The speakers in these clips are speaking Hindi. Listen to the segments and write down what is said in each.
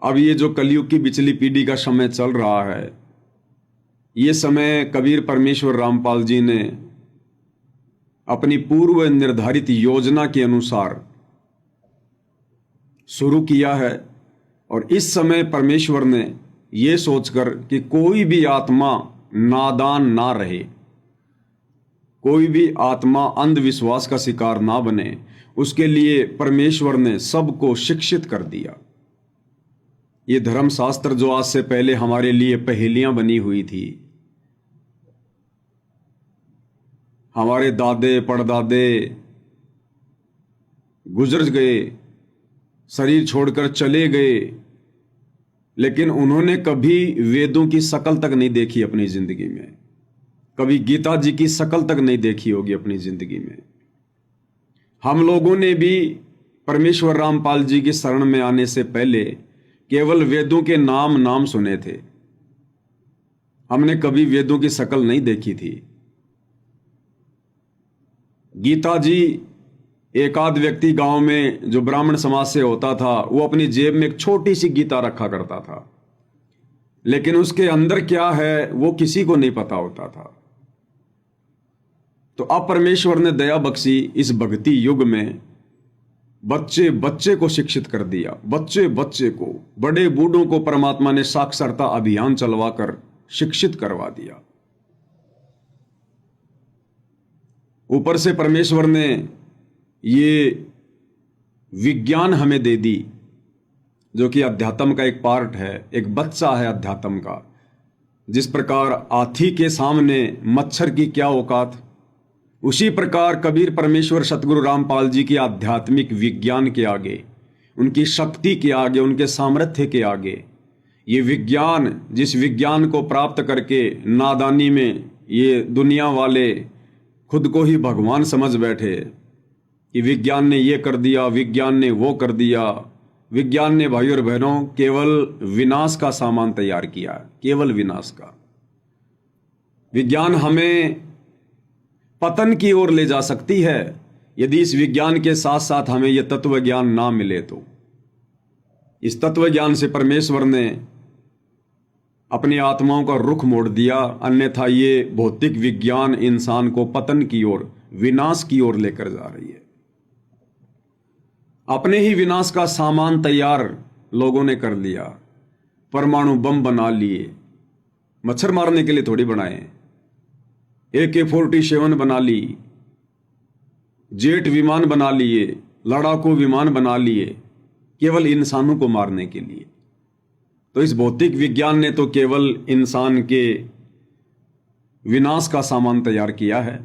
अब ये जो कलयुग की बिचली पीढ़ी का समय चल रहा है, ये समय कबीर परमेश्वर रामपाल जी ने अपनी पूर्व निर्धारित योजना के अनुसार शुरू किया है। और इस समय परमेश्वर ने ये सोचकर कि कोई भी आत्मा नादान ना रहे, कोई भी आत्मा अंधविश्वास का शिकार ना बने, उसके लिए परमेश्वर ने सबको शिक्षित कर दिया। ये धर्मशास्त्र जो आज से पहले हमारे लिए पहेलियां बनी हुई थी, हमारे दादे परदादे गुजर गए, शरीर छोड़कर चले गए, लेकिन उन्होंने कभी वेदों की शक्ल तक नहीं देखी अपनी जिंदगी में, कभी गीता जी की शक्ल तक नहीं देखी होगी अपनी जिंदगी में। हम लोगों ने भी परमेश्वर रामपाल जी की शरण में आने से पहले केवल वेदों के नाम सुने थे, हमने कभी वेदों की शक्ल नहीं देखी थी। गीता जी, एक आध व्यक्ति गांव में जो ब्राह्मण समाज से होता था, वो अपनी जेब में एक छोटी सी गीता रखा करता था, लेकिन उसके अंदर क्या है वो किसी को नहीं पता होता था। तो अब परमेश्वर ने दया बख्शी, इस भक्ति युग में बच्चे बच्चे को शिक्षित कर दिया, बच्चे बच्चे को, बड़े बूढ़ों को परमात्मा ने साक्षरता अभियान चलवाकर शिक्षित करवा दिया। ऊपर से परमेश्वर ने ये विज्ञान हमें दी, जो कि अध्यात्म का एक पार्ट है, एक बच्चा है अध्यात्म का। जिस प्रकार हाथी के सामने मच्छर की क्या औकात, उसी प्रकार कबीर परमेश्वर सतगुरु रामपाल जी की आध्यात्मिक विज्ञान के आगे, उनकी शक्ति के आगे, उनके सामर्थ्य के आगे, ये विज्ञान, जिस विज्ञान को प्राप्त करके नादानी में ये दुनिया वाले खुद को ही भगवान समझ बैठे कि विज्ञान ने ये कर दिया, विज्ञान ने वो कर दिया, विज्ञान ने भाई और बहनों केवल विनाश का सामान तैयार किया, केवल विनाश का। विज्ञान हमें पतन की ओर ले जा सकती है यदि इस विज्ञान के साथ साथ हमें यह तत्व ज्ञान ना मिले। तो इस तत्व ज्ञान से परमेश्वर ने अपनी आत्माओं का रुख मोड़ दिया, अन्यथा ये भौतिक विज्ञान इंसान को पतन की ओर, विनाश की ओर लेकर जा रही है। अपने ही विनाश का सामान तैयार लोगों ने कर लिया, परमाणु बम बना लिए, मच्छर मारने के लिए थोड़ी बनाए, AK-47 बना ली, जेट विमान बना लिए, लड़ाकू विमान बना लिए, केवल इंसानों को मारने के लिए। तो इस भौतिक विज्ञान ने तो केवल इंसान के विनाश का सामान तैयार किया है।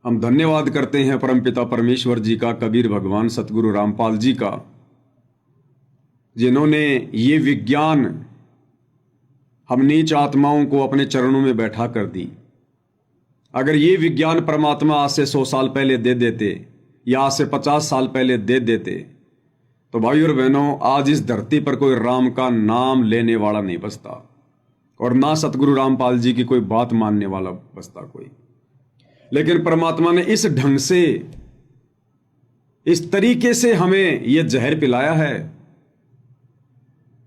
हम धन्यवाद करते हैं परमपिता परमेश्वर जी का, कबीर भगवान सतगुरु रामपाल जी का, जिन्होंने ये विज्ञान हम नीच आत्माओं को अपने चरणों में बैठा कर दी। अगर ये विज्ञान परमात्मा आज से 100 साल पहले दे देते या आज से 50 साल पहले दे देते, तो भाई और बहनों आज इस धरती पर कोई राम का नाम लेने वाला नहीं बचता, और ना सतगुरु रामपाल जी की कोई बात मानने वाला बचता कोई। लेकिन परमात्मा ने इस ढंग से, इस तरीके से हमें यह जहर पिलाया है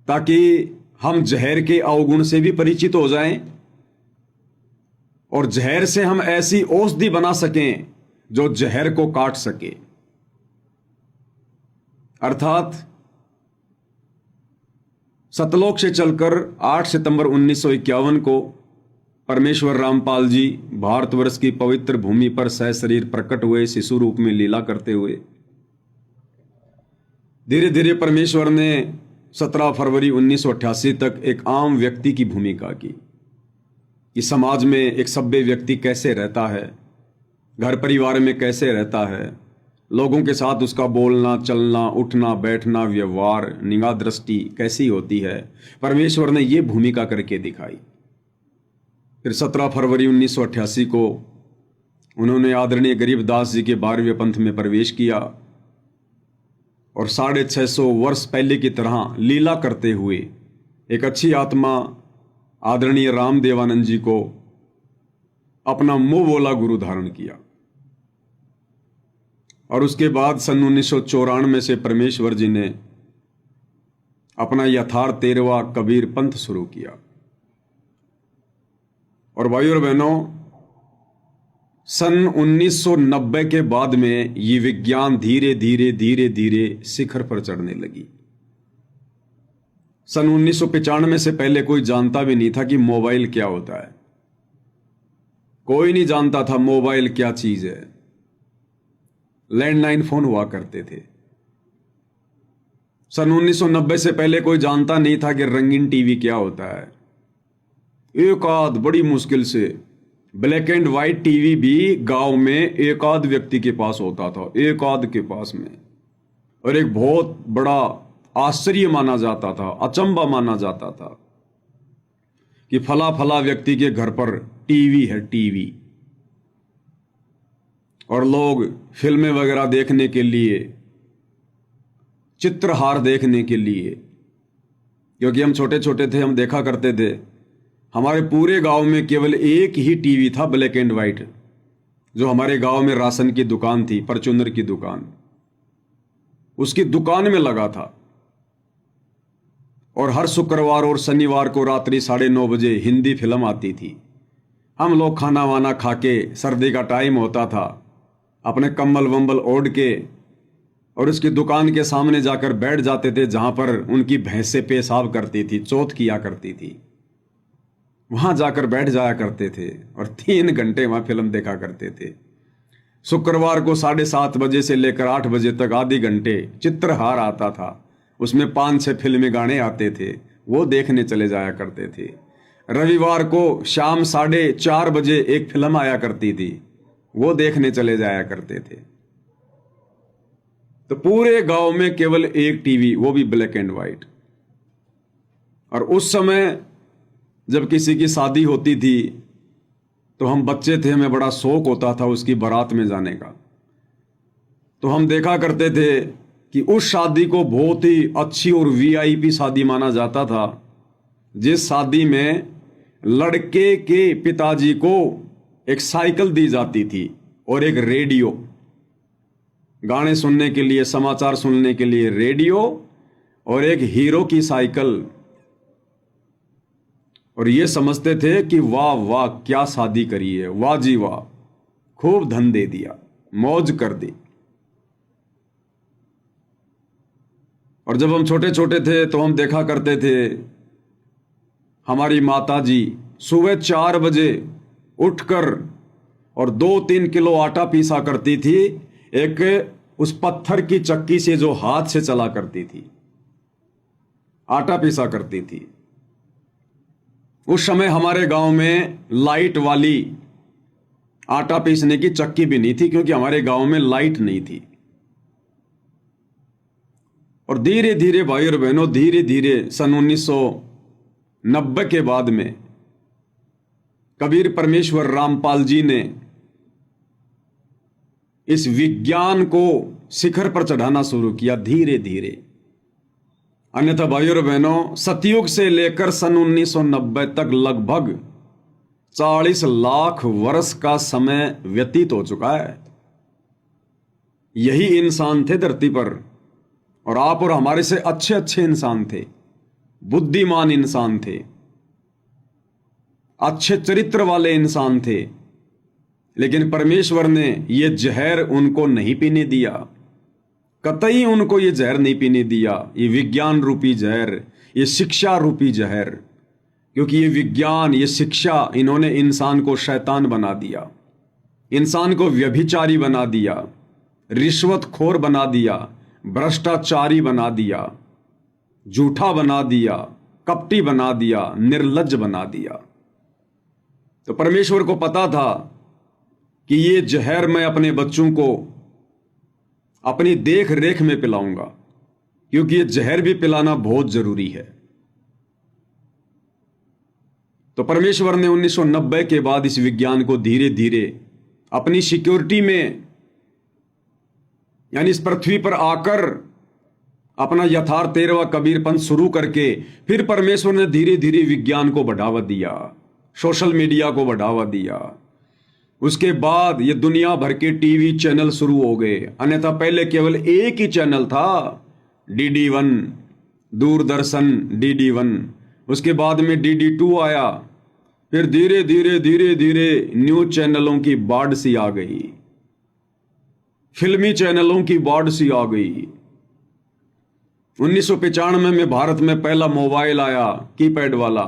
ताकि हम जहर के अवगुण से भी परिचित हो जाएं और जहर से हम ऐसी औषधि बना सकें जो जहर को काट सके। अर्थात सतलोक से चलकर 8 सितंबर 1951 को परमेश्वर रामपाल जी भारतवर्ष की पवित्र भूमि पर सहशरीर प्रकट हुए, शिशु रूप में लीला करते हुए। धीरे धीरे परमेश्वर ने 17 फरवरी 1988 तक एक आम व्यक्ति की भूमिका की कि समाज में एक सभ्य व्यक्ति कैसे रहता है, घर परिवार में कैसे रहता है, लोगों के साथ उसका बोलना चलना, उठना बैठना, व्यवहार, निगाह दृष्टि कैसी होती है, परमेश्वर ने ये भूमिका करके दिखाई। फिर 17 फरवरी 1988 को उन्होंने आदरणीय गरीबदास जी के 12वें पंथ में प्रवेश किया और 650 वर्ष पहले की तरह लीला करते हुए एक अच्छी आत्मा आदरणीय रामदेवानंद जी को अपना मुंह बोला गुरु धारण किया। और उसके बाद सन 1994 से परमेश्वर जी ने अपना यथार्थ 13वां कबीर पंथ शुरू किया। और भाइयों और बहनों, सन 1990 के बाद में ये विज्ञान धीरे धीरे धीरे धीरे शिखर पर चढ़ने लगी। सन 1995 से पहले कोई जानता भी नहीं था कि मोबाइल क्या होता है। कोई नहीं जानता था मोबाइल क्या चीज है। लैंडलाइन फोन हुआ करते थे। सन 1990 से पहले कोई जानता नहीं था कि रंगीन टीवी क्या होता है। एक आध बड़ी मुश्किल से ब्लैक एंड व्हाइट टीवी भी गांव में एक आध व्यक्ति के पास होता था, एक आध के पास में। और एक बहुत बड़ा आश्चर्य माना जाता था, अचंबा माना जाता था कि फला फला व्यक्ति के घर पर टीवी है, टीवी। और लोग फिल्में वगैरह देखने के लिए, चित्रहार देखने के लिए, क्योंकि हम छोटे छोटे थे, हम देखा करते थे, हमारे पूरे गांव में केवल एक ही टीवी था ब्लैक एंड व्हाइट, जो हमारे गांव में राशन की दुकान थी, परचूनर की दुकान, उसकी दुकान में लगा था। और हर शुक्रवार और शनिवार को रात्रि 9:30 बजे हिंदी फिल्म आती थी। हम लोग खाना वाना खा के, सर्दी का टाइम होता था, अपने कम्बल वम्बल ओढ़ के और उसकी दुकान के सामने जाकर बैठ जाते थे, जहां पर उनकी भैंसें पेशाब करती थी, चौथ किया करती थी। वहां जाकर बैठ जाया करते थे और 3 घंटे वहां फिल्म देखा करते थे। शुक्रवार को 7:30 बजे से लेकर 8 बजे तक आधे घंटे चित्रहार आता था, उसमें 5-6 फिल्मी गाने आते थे, वो देखने चले जाया करते थे। रविवार को शाम 4:30 बजे एक फिल्म आया करती थी, वो देखने चले जाया करते थे। तो पूरे गांव में केवल एक टीवी, वो भी ब्लैक एंड व्हाइट। और उस समय जब किसी की शादी होती थी तो हम बच्चे थे, हमें बड़ा शौक होता था उसकी बारात में जाने का। तो हम देखा करते थे कि उस शादी को बहुत ही अच्छी और वीआईपी शादी माना जाता था, जिस शादी में लड़के के पिताजी को एक साइकिल दी जाती थी और एक रेडियो, गाने सुनने के लिए, समाचार सुनने के लिए रेडियो, और एक हीरो की साइकिल। और ये समझते थे कि वाह वाह क्या शादी करी है, वाह जी वाह, खूब धन दे दिया, मौज कर दी। और जब हम छोटे छोटे थे तो हम देखा करते थे हमारी माता जी सुबह 4 बजे उठकर और 2-3 किलो आटा पीसा करती थी, एक उस पत्थर की चक्की से जो हाथ से चला करती थी, आटा पीसा करती थी। उस समय हमारे गांव में लाइट वाली आटा पीसने की चक्की भी नहीं थी, क्योंकि हमारे गांव में लाइट नहीं थी। और धीरे धीरे भाई और बहनों, धीरे धीरे सन 1990 के बाद में कबीर परमेश्वर रामपाल जी ने इस विज्ञान को शिखर पर चढ़ाना शुरू किया, धीरे धीरे। अन्यथा भाइयों और बहनों, सतयुग से लेकर सन 1990 तक लगभग 40 लाख वर्ष का समय व्यतीत हो चुका है। यही इंसान थे धरती पर, और आप और हमारे से अच्छे अच्छे इंसान थे, बुद्धिमान इंसान थे, अच्छे चरित्र वाले इंसान थे। लेकिन परमेश्वर ने यह जहर उनको नहीं पीने दिया, कतई उनको ये जहर नहीं पीने दिया, ये विज्ञान रूपी जहर, ये शिक्षा रूपी जहर। क्योंकि ये विज्ञान, ये शिक्षा, इन्होंने इंसान को शैतान बना दिया, इंसान को व्यभिचारी बना दिया, रिश्वतखोर बना दिया, भ्रष्टाचारी बना दिया, झूठा बना दिया, कपटी बना दिया, निर्लज्ज बना दिया। तो परमेश्वर को पता था कि ये जहर मैं अपने बच्चों को अपनी देख रेख में पिलाऊंगा, क्योंकि ये जहर भी पिलाना बहुत जरूरी है। तो परमेश्वर ने 1990 के बाद इस विज्ञान को धीरे धीरे अपनी सिक्योरिटी में, यानी इस पृथ्वी पर आकर अपना यथार्थ 13वां कबीर पंथ शुरू करके, फिर परमेश्वर ने धीरे धीरे विज्ञान को बढ़ावा दिया, सोशल मीडिया को बढ़ावा दिया। उसके बाद ये दुनिया भर के टीवी चैनल शुरू हो गए। अन्यथा पहले केवल एक ही चैनल था, DD1, दूरदर्शन DD1, उसके बाद में DD2 आया, फिर धीरे धीरे धीरे धीरे न्यूज चैनलों की बाढ़ सी आ गई, फिल्मी चैनलों की बाढ़ सी आ गई। 1995 में भारत में पहला मोबाइल आया, कीपैड वाला।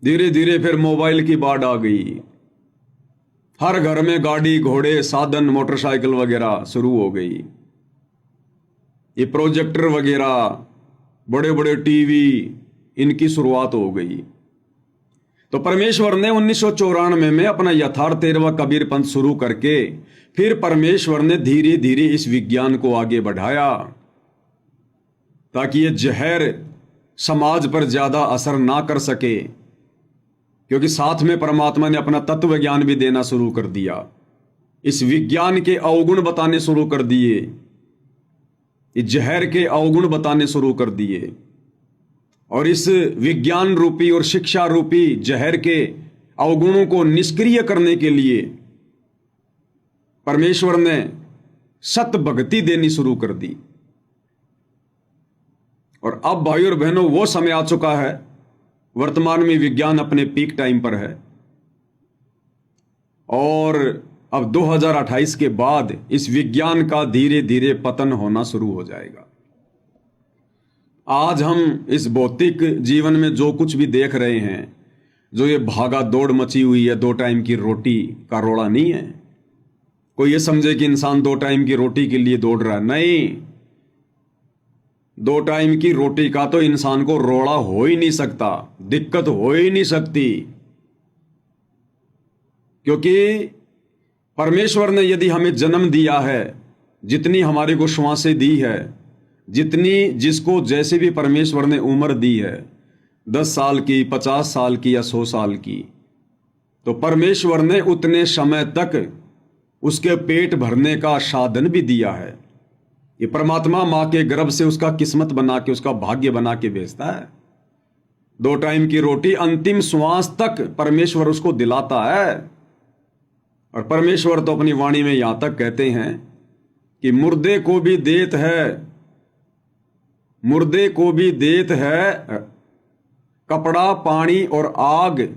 धीरे धीरे फिर मोबाइल की बाढ़ आ गई। हर घर में गाड़ी घोड़े साधन मोटरसाइकिल वगैरह शुरू हो गई। ये प्रोजेक्टर वगैरह, बड़े बड़े टीवी, इनकी शुरुआत हो गई। तो परमेश्वर ने 1994 में अपना यथार्थ 13वां कबीर पंथ शुरू करके फिर परमेश्वर ने धीरे धीरे इस विज्ञान को आगे बढ़ाया ताकि ये जहर समाज पर ज्यादा असर ना कर सके, क्योंकि साथ में परमात्मा ने अपना तत्व ज्ञान भी देना शुरू कर दिया। इस विज्ञान के अवगुण बताने शुरू कर दिए, इस जहर के अवगुण बताने शुरू कर दिए, और इस विज्ञान रूपी और शिक्षा रूपी जहर के अवगुणों को निष्क्रिय करने के लिए परमेश्वर ने सत भक्ति देनी शुरू कर दी। और अब भाई और बहनों, वो समय आ चुका है, वर्तमान में विज्ञान अपने पीक टाइम पर है, और अब 2028 के बाद इस विज्ञान का धीरे धीरे पतन होना शुरू हो जाएगा। आज हम इस भौतिक जीवन में जो कुछ भी देख रहे हैं, जो ये भागा दौड़ मची हुई है, 2 टाइम की रोटी का रोड़ा नहीं है। कोई ये समझे कि इंसान 2 टाइम की रोटी के लिए दौड़ रहा है, नहीं। 2 टाइम की रोटी का तो इंसान को रोड़ा हो ही नहीं सकता, दिक्कत हो ही नहीं सकती, क्योंकि परमेश्वर ने यदि हमें जन्म दिया है, जितनी हमारे को श्वासें दी है, जितनी जिसको जैसे भी परमेश्वर ने उम्र दी है, 10 साल की, 50 साल की या 100 साल की, तो परमेश्वर ने उतने समय तक उसके पेट भरने का साधन भी दिया है। ये परमात्मा मां के गर्भ से उसका किस्मत बना के, उसका भाग्य बना के भेजता है। 2 टाइम की रोटी अंतिम श्वास तक परमेश्वर उसको दिलाता है। और परमेश्वर तो अपनी वाणी में यहां तक कहते हैं कि मुर्दे को भी देत है, मुर्दे को भी देत है कपड़ा, पानी और आग,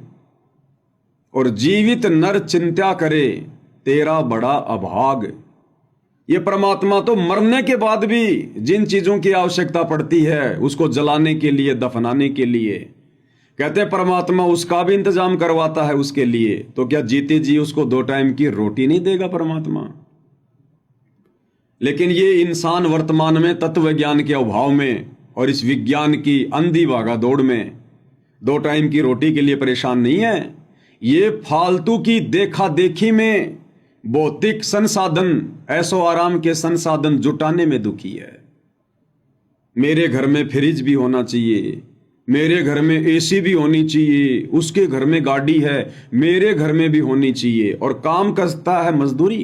और जीवित नर चिंता करे तेरा बड़ा अभाग। ये परमात्मा तो मरने के बाद भी जिन चीजों की आवश्यकता पड़ती है, उसको जलाने के लिए, दफनाने के लिए, कहते परमात्मा उसका भी इंतजाम करवाता है उसके लिए। तो क्या जीते जी उसको 2 टाइम की रोटी नहीं देगा परमात्मा? लेकिन ये इंसान वर्तमान में तत्व ज्ञान के अभाव में और इस विज्ञान की अंधी भागा दौड़ में 2 टाइम की रोटी के लिए परेशान नहीं है। ये फालतू की देखा देखी में भौतिक संसाधन, ऐसो आराम के संसाधन जुटाने में दुखी है। मेरे घर में फ्रिज भी होना चाहिए, मेरे घर में एसी भी होनी चाहिए, उसके घर में गाड़ी है, मेरे घर में भी होनी चाहिए। और काम करता है मजदूरी,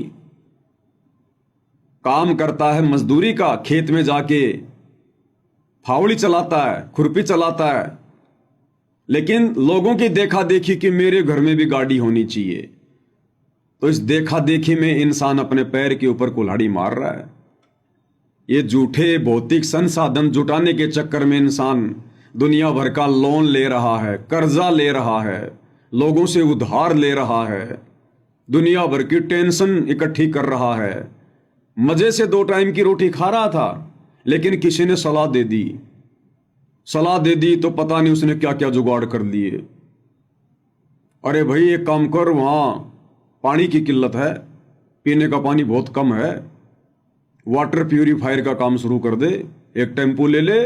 काम करता है मजदूरी का, खेत में जाके फावड़ी चलाता है, खुरपी चलाता है, लेकिन लोगों की देखा देखी कि मेरे घर में भी गाड़ी होनी चाहिए। तो इस देखा देखी में इंसान अपने पैर के ऊपर कुल्हाड़ी मार रहा है। ये झूठे भौतिक संसाधन जुटाने के चक्कर में इंसान दुनिया भर का लोन ले रहा है, कर्जा ले रहा है, लोगों से उधार ले रहा है, दुनिया भर की टेंशन इकट्ठी कर रहा है। मजे से 2 टाइम की रोटी खा रहा था, लेकिन किसी ने सलाह दे दी, सलाह दे दी तो पता नहीं उसने क्या क्या जुगाड़ कर लिए। अरे भाई एक काम कर, वहां पानी की किल्लत है, पीने का पानी बहुत कम है, वाटर प्यूरिफायर का काम शुरू कर दे। एक टेम्पो ले ले,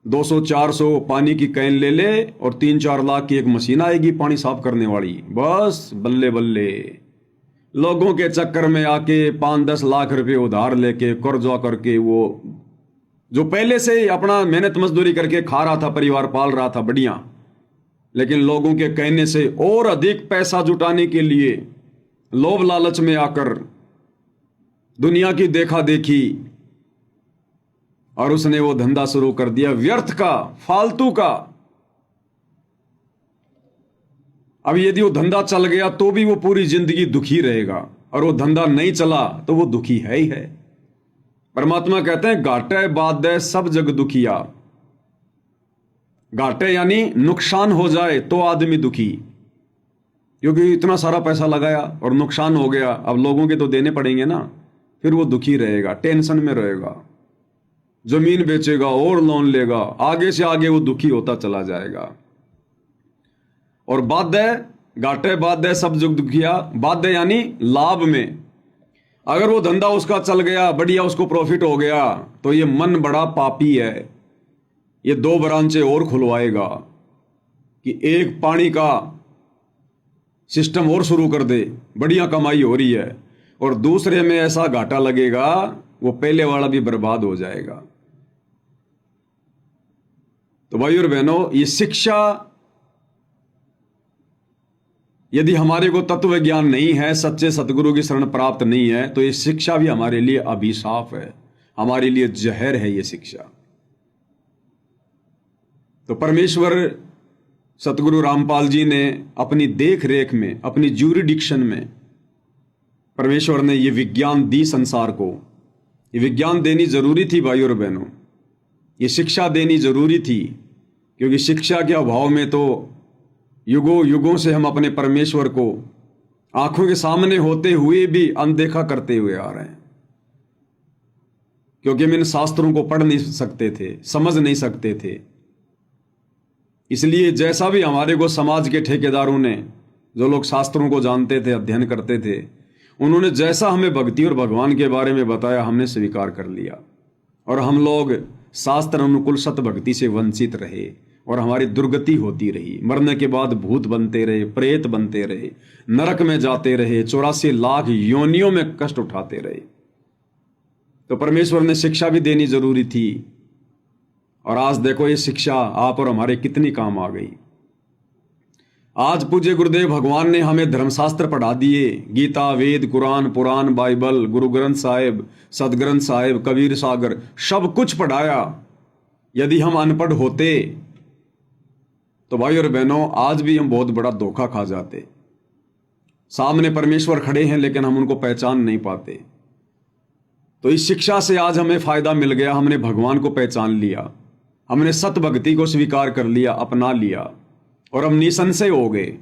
200-400 पानी की कैन ले ले, और 3-4 लाख की एक मशीन आएगी पानी साफ करने वाली। बस बल्ले बल्ले। लोगों के चक्कर में आके 5-10 लाख रुपए उधार लेके, कर्जा करके, वो जो पहले से ही अपना मेहनत मजदूरी करके खा रहा था, परिवार पाल रहा था बढ़िया, लेकिन लोगों के कहने से और अधिक पैसा जुटाने के लिए लोभ लालच में आकर दुनिया की देखा देखी, और उसने वो धंधा शुरू कर दिया व्यर्थ का, फालतू का। अब यदि वो धंधा चल गया तो भी वो पूरी जिंदगी दुखी रहेगा, और वो धंधा नहीं चला तो वो दुखी है ही है। परमात्मा कहते हैं घाटे बाधे सब जग दुखिया। घाटे यानी नुकसान हो जाए तो आदमी दुखी, क्योंकि इतना सारा पैसा लगाया और नुकसान हो गया, अब लोगों के तो देने पड़ेंगे ना, फिर वो दुखी रहेगा, टेंशन में रहेगा, जमीन बेचेगा और लोन लेगा, आगे से आगे वो दुखी होता चला जाएगा। और बाध्य, घाटे बाध्य सब जग दुखिया। बाध्य यानी लाभ में, अगर वो धंधा उसका चल गया, बढ़िया उसको प्रॉफिट हो गया, तो ये मन बड़ा पापी है, ये 2 ब्रांचें और खुलवाएगा कि एक पानी का सिस्टम और शुरू कर दे, बढ़िया कमाई हो रही है, और दूसरे में ऐसा घाटा लगेगा वो पहले वाला भी बर्बाद हो जाएगा। तो भाई और बहनों, ये शिक्षा, यदि हमारे को तत्व ज्ञान नहीं है, सच्चे सतगुरु की शरण प्राप्त नहीं है, तो ये शिक्षा भी हमारे लिए अभिशाप है, हमारे लिए जहर है ये शिक्षा। तो परमेश्वर सतगुरु रामपाल जी ने अपनी देख रेख में, अपनी ज्यूरिडिक्शन में, परमेश्वर ने ये विज्ञान दी संसार को। ये विज्ञान देनी जरूरी थी भाई और बहनों, ये शिक्षा देनी जरूरी थी, क्योंकि शिक्षा के अभाव में तो युगों युगों से हम अपने परमेश्वर को आंखों के सामने होते हुए भी अनदेखा करते हुए आ रहे हैं, क्योंकि हम इन शास्त्रों को पढ़ नहीं सकते थे, समझ नहीं सकते थे। इसलिए जैसा भी हमारे को समाज के ठेकेदारों ने, जो लोग शास्त्रों को जानते थे, अध्ययन करते थे, उन्होंने जैसा हमें भक्ति और भगवान के बारे में बताया, हमने स्वीकार कर लिया, और हम लोग शास्त्र अनुकूल सत भक्ति से वंचित रहे, और हमारी दुर्गति होती रही। मरने के बाद भूत बनते रहे, प्रेत बनते रहे, नरक में जाते रहे, 84 लाख योनियों में कष्ट उठाते रहे। तो परमेश्वर ने शिक्षा भी देनी जरूरी थी, और आज देखो ये शिक्षा आप और हमारे कितनी काम आ गई। आज पूज्य गुरुदेव भगवान ने हमें धर्मशास्त्र पढ़ा दिए, गीता, वेद, कुरान, पुराण, बाइबल, गुरु ग्रंथ साहिब, सदग्रंथ साहिब, कबीर सागर, सब कुछ पढ़ाया। यदि हम अनपढ़ होते तो भाई और बहनों, आज भी हम बहुत बड़ा धोखा खा जाते। सामने परमेश्वर खड़े हैं, लेकिन हम उनको पहचान नहीं पाते। तो इस शिक्षा से आज हमें फायदा मिल गया, हमने भगवान को पहचान लिया, हमने सत भक्ति को स्वीकार कर लिया, अपना लिया, और हम निसंशय हो गए।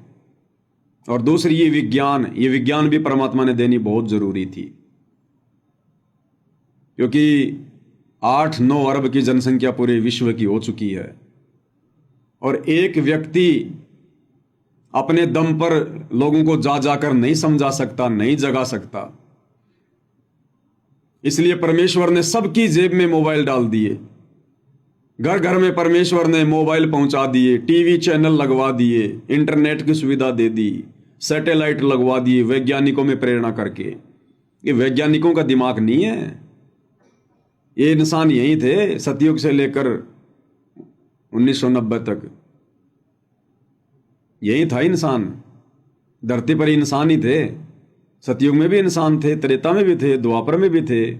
और दूसरी ये विज्ञान भी परमात्मा ने देनी बहुत जरूरी थी, क्योंकि 8-9 अरब की जनसंख्या पूरे विश्व की हो चुकी है, और एक व्यक्ति अपने दम पर लोगों को जा जाकर नहीं समझा सकता, नहीं जगा सकता। इसलिए परमेश्वर ने सबकी जेब में मोबाइल डाल दिए, घर घर में परमेश्वर ने मोबाइल पहुंचा दिए, टीवी चैनल लगवा दिए, इंटरनेट की सुविधा दे दी, सैटेलाइट लगवा दिए, वैज्ञानिकों में प्रेरणा करके। ये वैज्ञानिकों का दिमाग नहीं है, ये इंसान यही थे सतयुग से लेकर 1990 तक, यही था इंसान, धरती पर इंसान ही थे। सतयुग में भी इंसान थे, त्रेता में भी थे, द्वापर में भी थे,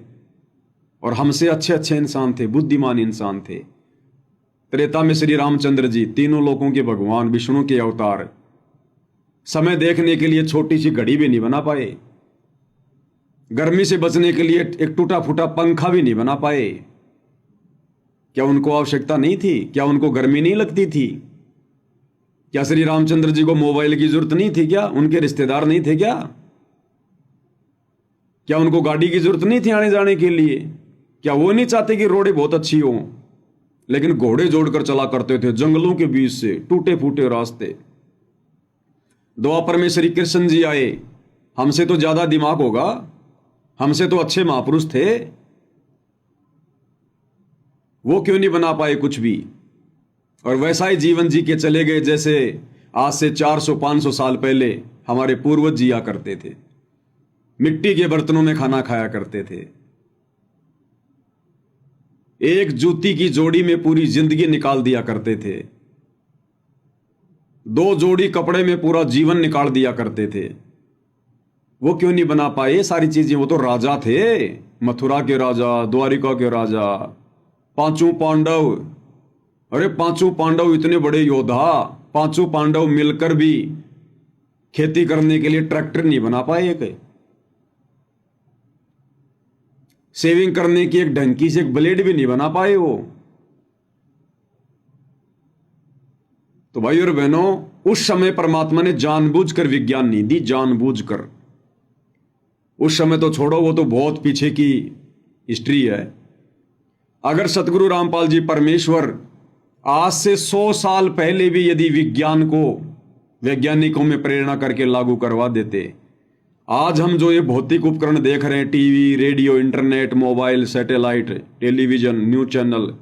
और हमसे अच्छे अच्छे इंसान थे, बुद्धिमान इंसान थे। त्रेता में श्री रामचंद्र जी, तीनों लोकों के भगवान, विष्णु के अवतार, समय देखने के लिए छोटी सी घड़ी भी नहीं बना पाए, गर्मी से बचने के लिए एक टूटा फूटा पंखा भी नहीं बना पाए। क्या उनको आवश्यकता नहीं थी? क्या उनको गर्मी नहीं लगती थी? क्या श्री रामचंद्र जी को मोबाइल की जरूरत नहीं थी? क्या उनके रिश्तेदार नहीं थे? क्या उनको गाड़ी की जरूरत नहीं थी आने जाने के लिए? क्या वो नहीं चाहते कि रोडें बहुत अच्छी हों? लेकिन घोड़े जोड़कर चला करते थे जंगलों के बीच से, टूटे फूटे रास्ते। द्वापर में श्री कृष्ण जी आए, हमसे तो ज्यादा दिमाग होगा, हमसे तो अच्छे महापुरुष थे, वो क्यों नहीं बना पाए कुछ भी? और वैसा ही जीवन जी के चले गए जैसे आज से 400-500 साल पहले हमारे पूर्वज जिया करते थे, मिट्टी के बर्तनों में खाना खाया करते थे, एक जूती की जोड़ी में पूरी जिंदगी निकाल दिया करते थे, 2 जोड़ी कपड़े में पूरा जीवन निकाल दिया करते थे। वो क्यों नहीं बना पाए सारी चीजें? वो तो राजा थे, मथुरा के राजा, द्वारिका के राजा, 5 पांडव। अरे 5 पांडव इतने बड़े योद्धा, 5 पांडव मिलकर भी खेती करने के लिए ट्रैक्टर नहीं बना पाए। सेविंग करने की एक ढंकी से एक ब्लेड भी नहीं बना पाए वो। तो भाई और बहनों, उस समय परमात्मा ने जानबूझकर विज्ञान नहीं दी, जानबूझकर। उस समय तो छोड़ो, वो तो बहुत पीछे की हिस्ट्री है। अगर सतगुरु रामपाल जी परमेश्वर आज से 100 साल पहले भी यदि विज्ञान को वैज्ञानिकों में प्रेरणा करके लागू करवा देते, आज हम जो ये भौतिक उपकरण देख रहे हैं, TV, radio, internet, mobile, satellite, television, news channel,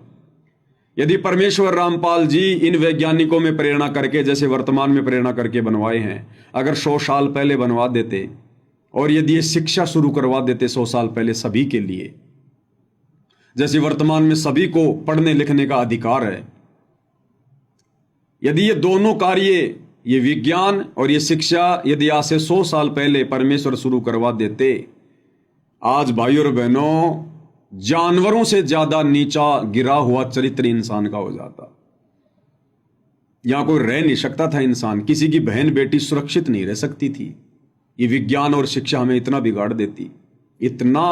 यदि परमेश्वर रामपाल जी इन वैज्ञानिकों में प्रेरणा करके, जैसे वर्तमान में प्रेरणा करके बनवाए हैं, अगर 100 साल पहले बनवा देते और यदि ये शिक्षा शुरू करवा देते 100 साल पहले सभी के लिए, जैसे वर्तमान में सभी को पढ़ने लिखने का अधिकार है, यदि ये दोनों कार्य, ये विज्ञान और ये शिक्षा, यदि आज से 100 साल पहले परमेश्वर शुरू करवा देते, आज भाइयों और बहनों जानवरों से ज्यादा नीचा गिरा हुआ चरित्र इंसान का हो जाता। यहां कोई रह नहीं सकता था इंसान, किसी की बहन बेटी सुरक्षित नहीं रह सकती थी। ये विज्ञान और शिक्षा हमें इतना बिगाड़ देती, इतना